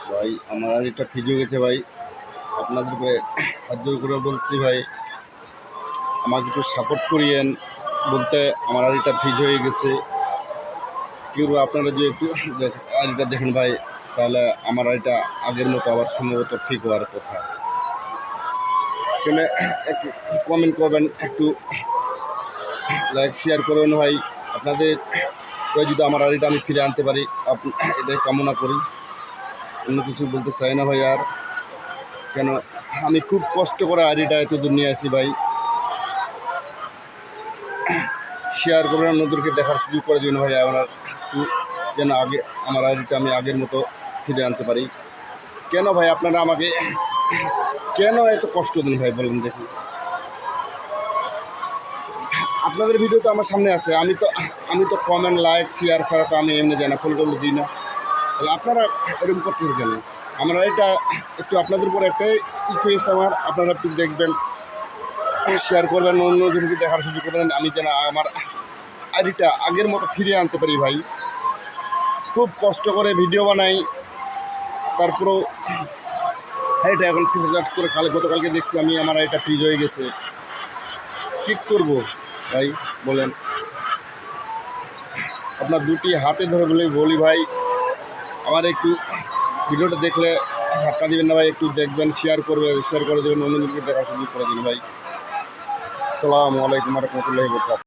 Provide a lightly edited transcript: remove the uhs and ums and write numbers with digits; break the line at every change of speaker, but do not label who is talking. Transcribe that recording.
ভাই আমার আইডিটা ফ্রিজ হয়ে গেছে ভাই। আপনাদেরকে হাত জোর করে বলছি ভাই, আমাকে একটু সাপোর্ট করিয়েন। বলতে আমার আইডিটা ফ্রিজ হয়ে গেছে, কেউ আপনারা যদি একটু আইডিটা দেখেন ভাই, তাহলে আমার আইডিটা আগের মতো আবার সম্ভবত ঠিক হওয়ার কথা। এখানে একটু কমেন্ট করবেন, একটু লাইক শেয়ার করবেন ভাই। আপনাদের যদি আমার আইডিটা আমি ফিরে আনতে পারি, এটাই কামনা করি। অন্য কিছু বলতে চাই না ভাই। আর কেন আমি খুব কষ্ট করে আইডিটা এত দূর নিয়ে আসি ভাই। শেয়ার করবেন, অন্যদেরকে দেখার সুযোগ করে দিন ভাই। আপনার যেন আমার আইডিটা আমি আগের মতো ফিরে আনতে পারি। কেন ভাই আপনারা আমাকে কেন এত কষ্ট দিন ভাই, বলেন দেখি। আপনাদের ভিডিও তো আমার সামনে আছে, আমি তো কমেন্ট লাইক শেয়ার ছাড়া তো আমি এমনি যাই না, ফলো টলো দিই না। তাহলে আপনারা এরকম করতে কেন? আমরা এটা একটু আপনাদের উপর একটাই রিকোয়েস্ট আমার, আপনারা একটু দেখবেন, শেয়ার করবেন, অন্যজনকে দেখার সুযোগ করবেন, আমি যেন আমার আইডিটা আগের মতো ফিরিয়ে আনতে পারি ভাই। খুব কষ্ট করে ভিডিও বানাই, তারপরেও এটা এখন ফ্রিজ করে গতকালকে দেখছি আমি আমার এটা ফ্রিজ হয়ে গেছে। কী করবো ভাই বলেন? আপনার দুটি হাতে ধরে বলি ভাই, আমার একটু ভিডিওটা দেখলে ধাক্কা দিবেন না ভাই, একটু দেখবেন, শেয়ার করে দেবেন, অন্যজনকে দেখার সুযোগ করে দিন ভাই। আসসালামু আলাইকুম ওয়া রাহমাতুল্লাহি ওয়া বারাকাতুহু।